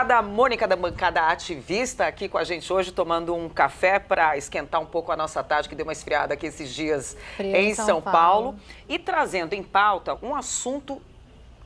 Deputada Mônica, da bancada ativista, aqui com a gente hoje, tomando um café para esquentar um pouco a nossa tarde, que deu uma esfriada aqui esses dias em São Paulo. E trazendo em pauta um assunto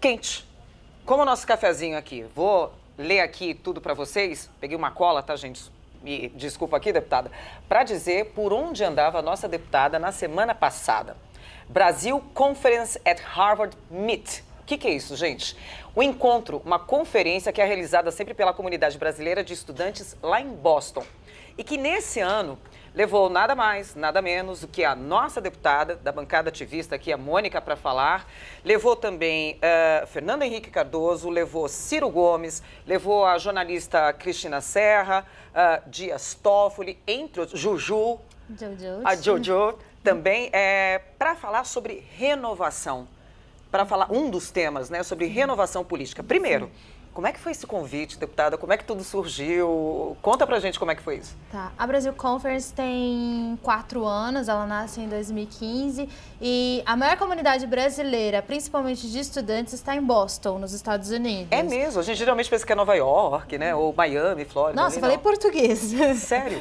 quente, como o nosso cafezinho aqui. Vou ler aqui tudo para vocês. Peguei uma cola, tá, gente? Me desculpa aqui, deputada, para dizer por onde andava a nossa deputada na semana passada. Brasil Conference at Harvard Meet. O que é isso, gente? O encontro, uma conferência que é realizada sempre pela comunidade brasileira de estudantes lá em Boston. E que nesse ano levou nada mais, nada menos do que a nossa deputada da bancada ativista aqui, a Mônica, para falar. Levou também Fernando Henrique Cardoso, levou Ciro Gomes, levou a jornalista Cristina Serra, Dias Toffoli, entre outros, a Jojo também, para falar sobre renovação. Para falar um dos temas, né, sobre renovação política. Primeiro, como é que foi esse convite, deputada? Como é que tudo surgiu? Conta pra gente como é que foi isso. Tá. A Brasil Conference tem 4 anos, ela nasce em 2015 e a maior comunidade brasileira, principalmente de estudantes, está em Boston, nos Estados Unidos. É mesmo? A gente geralmente pensa que é Nova York, né? Ou Miami, Flórida. Nossa, eu falei português. Sério?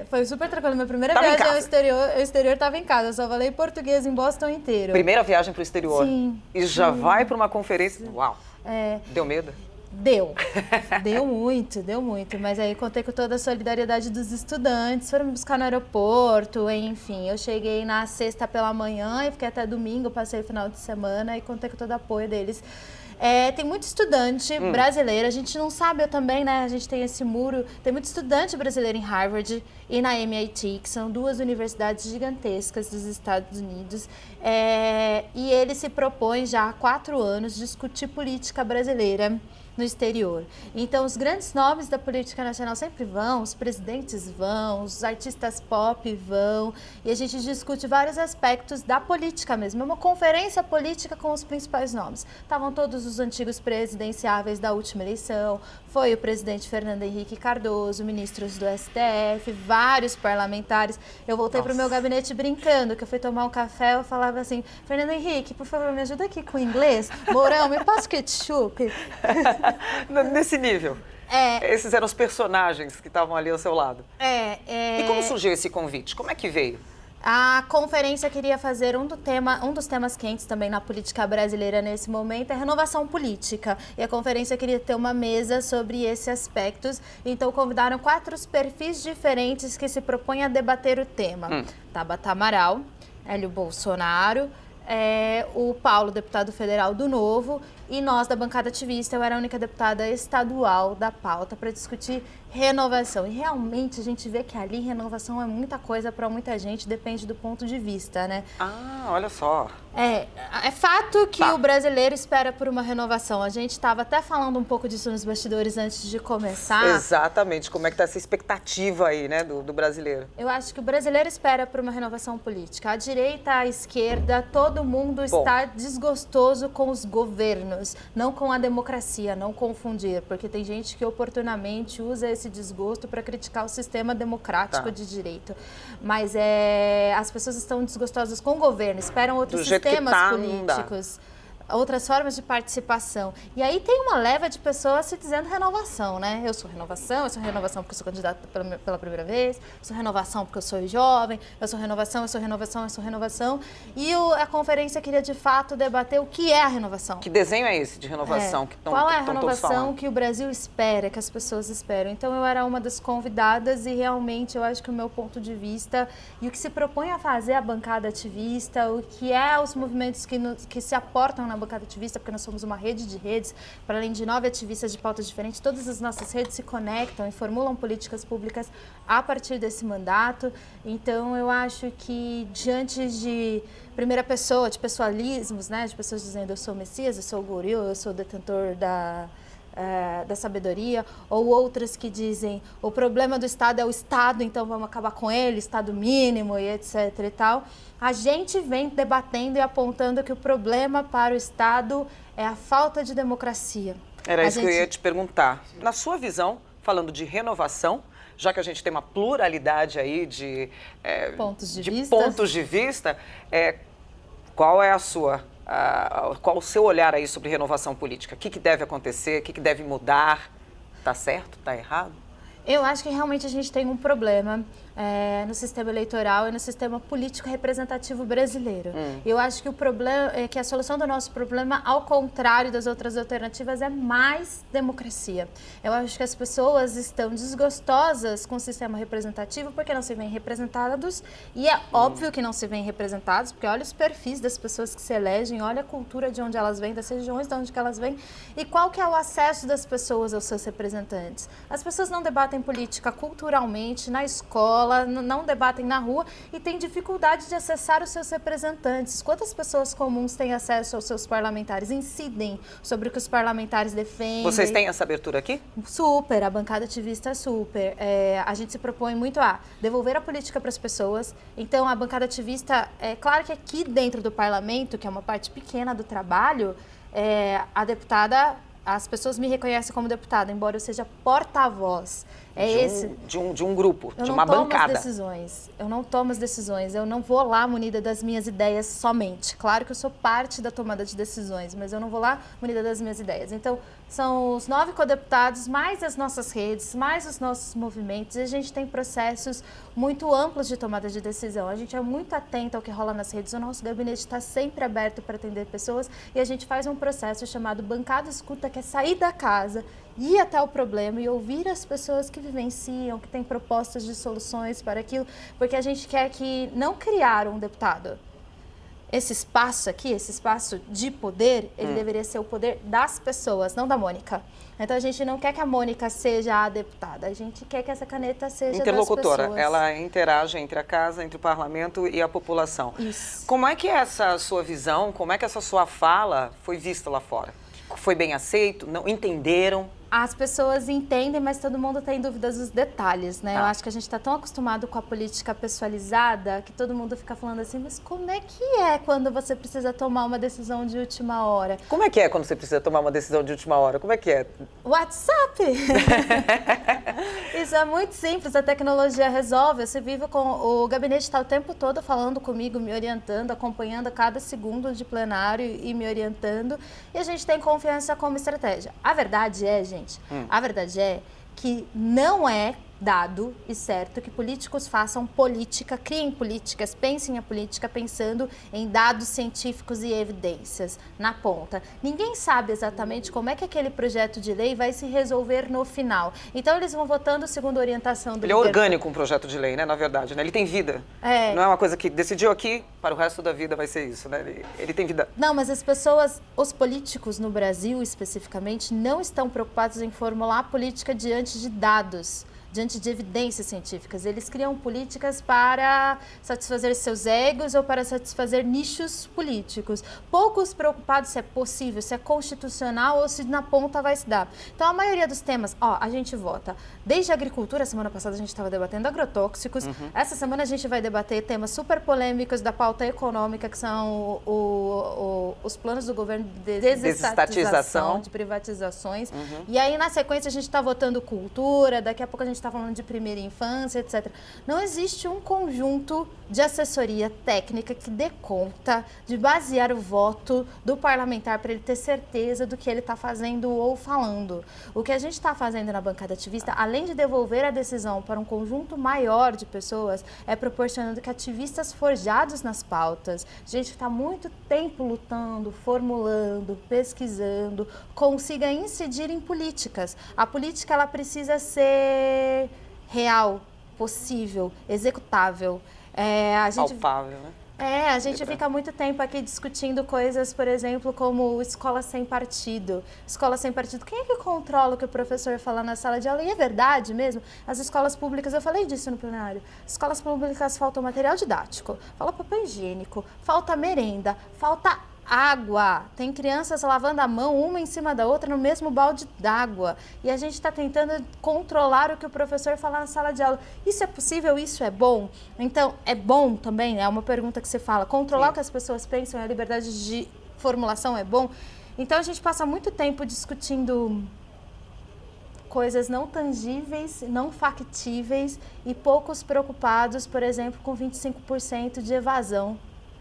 Foi super tranquilo. Minha primeira viagem ao exterior estava em casa, eu só falei português em Boston inteiro. Primeira viagem para o exterior? Sim. E já vai para uma conferência? Uau! Deu medo? Deu muito, mas aí contei com toda a solidariedade dos estudantes, foram me buscar no aeroporto, enfim, eu cheguei na sexta pela manhã e fiquei até domingo, passei o final de semana e contei com todo o apoio deles. Tem muito estudante brasileiro, a gente não sabe, eu também, né, a gente tem esse muro, tem muito estudante brasileiro em Harvard e na MIT, que são 2 universidades gigantescas dos Estados Unidos, e ele se propõe já há 4 anos discutir política brasileira no exterior. Então, os grandes nomes da política nacional sempre vão, os presidentes vão, os artistas pop vão, e a gente discute vários aspectos da política mesmo. É uma conferência política com os principais nomes. Estavam todos os antigos presidenciáveis da última eleição, foi o presidente Fernando Henrique Cardoso, ministros do STF, vários parlamentares. Eu voltei para o meu gabinete brincando, que eu fui tomar um café, eu falava assim, Fernando Henrique, por favor, me ajuda aqui com o inglês. Mourão, me passa o ketchup. Nesse nível. Esses eram os personagens que estavam ali ao seu lado. E como surgiu esse convite? Como é que veio? A conferência queria fazer um dos temas quentes também na política brasileira nesse momento é renovação política. E a conferência queria ter uma mesa sobre esses aspectos. Então convidaram 4 perfis diferentes que se propõem a debater o tema. Tabata Amaral, Hélio Bolsonaro, o Paulo, deputado federal do Novo, e nós da bancada ativista, eu era a única deputada estadual da pauta para discutir renovação. E realmente a gente vê que ali renovação é muita coisa para muita gente, depende do ponto de vista, né? Olha só. É fato que o brasileiro espera por uma renovação. A gente estava até falando um pouco disso nos bastidores antes de começar. Exatamente. Como é que está essa expectativa aí, né, do brasileiro? Eu acho que o brasileiro espera por uma renovação política. A direita, a esquerda, todo mundo está desgostoso com os governos, não com a democracia, não confundir, porque tem gente que oportunamente usa esse desgosto para criticar o sistema democrático de direito. Mas as pessoas estão desgostosas com o governo, esperam outros sistemas políticos, outras formas de participação. E aí tem uma leva de pessoas se dizendo renovação, né? Eu sou renovação porque eu sou candidata pela primeira vez, eu sou renovação porque eu sou jovem, eu sou renovação, eu sou renovação, eu sou renovação. E a conferência queria, de fato, debater o que é a renovação. Que desenho é esse de renovação? Qual é a renovação que o Brasil espera, que as pessoas esperam? Então, eu era uma das convidadas e, realmente, eu acho que o meu ponto de vista e o que se propõe a fazer a bancada ativista, o que os movimentos que se aportam na bancada ativista, porque nós somos uma rede de redes, para além de 9 ativistas de pautas diferentes, todas as nossas redes se conectam e formulam políticas públicas a partir desse mandato. Então, eu acho que diante de primeira pessoa, de pessoalismos, né, de pessoas dizendo eu sou o Messias, eu sou o goril, eu sou o detentor da sabedoria, ou outras que dizem o problema do Estado é o Estado, então vamos acabar com ele, Estado mínimo e etc e tal. A gente vem debatendo e apontando que o problema para o Estado é a falta de democracia. Era isso que eu ia te perguntar. Na sua visão, falando de renovação, já que a gente tem uma pluralidade aí de pontos de vista, qual é a sua? Qual o seu olhar aí sobre renovação política? O que deve acontecer? O que deve mudar? Tá certo? Tá errado? Eu acho que realmente a gente tem um problema no sistema eleitoral e no sistema político representativo brasileiro. Eu acho que o problema é que a solução do nosso problema, ao contrário das outras alternativas, é mais democracia. Eu acho que as pessoas estão desgostosas com o sistema representativo porque não se veem representados, e é óbvio que não se veem representados, porque olha os perfis das pessoas que se elegem, olha a cultura de onde elas vêm, das regiões de onde que elas vêm, e qual que é o acesso das pessoas aos seus representantes. As pessoas não debatem política culturalmente, na escola, não debatem na rua e têm dificuldade de acessar os seus representantes. Quantas pessoas comuns têm acesso aos seus parlamentares, incidem sobre o que os parlamentares defendem? Vocês têm essa abertura aqui? Super, a bancada ativista é super. A gente se propõe muito a devolver a política para as pessoas. Então, a bancada ativista, é claro que aqui dentro do parlamento, que é uma parte pequena do trabalho, a deputada... As pessoas me reconhecem como deputada, embora eu seja porta-voz. De um grupo, de uma bancada. Eu não tomo as decisões. Eu não vou lá munida das minhas ideias somente. Claro que eu sou parte da tomada de decisões, mas eu não vou lá munida das minhas ideias. Então, são os 9 codeputados, mais as nossas redes, mais os nossos movimentos. E a gente tem processos muito amplos de tomada de decisão. A gente é muito atento ao que rola nas redes. O nosso gabinete está sempre aberto para atender pessoas. E a gente faz um processo chamado Bancada Escuta, que é sair da casa, ir até o problema e ouvir as pessoas que vivenciam, que têm propostas de soluções para aquilo, porque a gente quer que não criar um deputado. Esse espaço aqui, esse espaço de poder, ele deveria ser o poder das pessoas, não da Mônica. Então a gente não quer que a Mônica seja a deputada, a gente quer que essa caneta seja interlocutora, das pessoas. ela interage entre a casa, entre o parlamento e a população. Isso. Como é que essa sua visão, como é que essa sua fala foi vista lá fora? Foi bem aceito? Não entenderam? As pessoas entendem, mas todo mundo tem dúvidas dos detalhes, né? Tá. Eu acho que a gente está tão acostumado com a política pessoalizada que todo mundo fica falando assim, mas como é que é quando você precisa tomar uma decisão de última hora? Como é que é quando você precisa tomar uma decisão de última hora? Como é que é? WhatsApp! Isso é muito simples, a tecnologia resolve. Você vive com... O gabinete está o tempo todo falando comigo, me orientando, acompanhando a cada segundo de plenário e me orientando. E a gente tem confiança como estratégia. A verdade é, gente, a verdade é que não é dado e certo que políticos façam política, criem políticas, pensem a política pensando em dados científicos e evidências na ponta. Ninguém sabe exatamente como é que aquele projeto de lei vai se resolver no final. Então eles vão votando segundo a orientação do Ele é orgânico um projeto de lei, né? Na verdade, né? Ele tem vida. Não é uma coisa que decidiu aqui, para o resto da vida vai ser isso, né? Ele tem vida. Não, mas as pessoas, os políticos no Brasil especificamente, não estão preocupados em formular política diante de dados, diante de evidências científicas. Eles criam políticas para satisfazer seus egos ou para satisfazer nichos políticos. Poucos preocupados se é possível, se é constitucional ou se na ponta vai se dar. Então, a maioria dos temas, a gente vota. Desde a agricultura, semana passada a gente estava debatendo agrotóxicos. Essa semana a gente vai debater temas super polêmicos da pauta econômica, que são os planos do governo de desestatização, de privatizações. E aí, na sequência, a gente está votando cultura, daqui a pouco a gente está falando de primeira infância, etc. Não existe um conjunto de assessoria técnica que dê conta de basear o voto do parlamentar para ele ter certeza do que ele está fazendo ou falando. O que a gente está fazendo na bancada ativista, além de devolver a decisão para um conjunto maior de pessoas, é proporcionando que ativistas forjados nas pautas, gente que está muito tempo lutando, formulando, pesquisando, consiga incidir em políticas. A política, ela precisa ser real, possível, executável. Palpável, né? A gente fica muito tempo aqui discutindo coisas, por exemplo, como escola sem partido. Escola sem partido, quem é que controla o que o professor fala na sala de aula? E é verdade mesmo? As escolas públicas, eu falei disso no plenário, as escolas públicas faltam material didático, falta papel higiênico, falta merenda, falta água. Tem crianças lavando a mão uma em cima da outra no mesmo balde d'água. E a gente está tentando controlar o que o professor fala na sala de aula. Isso é possível? Isso é bom? Então, é bom também? É uma pergunta que você fala. Controlar o que as pessoas pensam, a liberdade de formulação é bom? Então, a gente passa muito tempo discutindo coisas não tangíveis, não factíveis e poucos preocupados, por exemplo, com 25% de evasão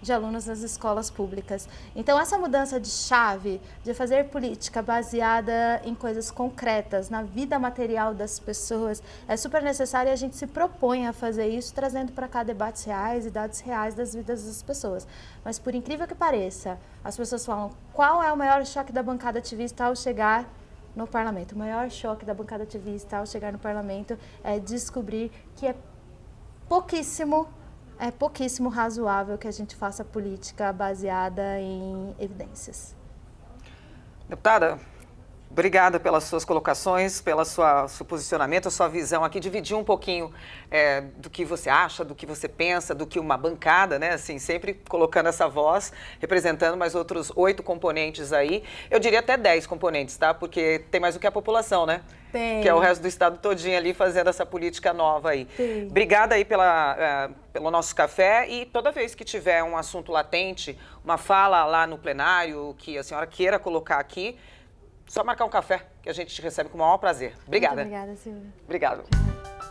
de alunos nas escolas públicas. Então, essa mudança de chave, de fazer política baseada em coisas concretas, na vida material das pessoas, é super necessário e a gente se propõe a fazer isso, trazendo para cá debates reais e dados reais das vidas das pessoas. Mas, por incrível que pareça, as pessoas falam, qual é o maior choque da bancada ativista ao chegar no parlamento? O maior choque da bancada ativista ao chegar no parlamento é descobrir que é pouquíssimo razoável que a gente faça política baseada em evidências. Deputada, obrigada pelas suas colocações, pelo seu posicionamento, a sua visão aqui, dividir um pouquinho do que você acha, do que você pensa, do que uma bancada, né, assim, sempre colocando essa voz, representando mais outros 8 componentes aí, eu diria até 10 componentes, tá, porque tem mais do que a população, né? Tem. Que é o resto do estado todinho ali fazendo essa política nova aí. Tem. Obrigada aí pelo nosso café e toda vez que tiver um assunto latente, uma fala lá no plenário que a senhora queira colocar aqui, só marcar um café que a gente te recebe com o maior prazer. Obrigada. Muito obrigada, Silvia. Obrigado.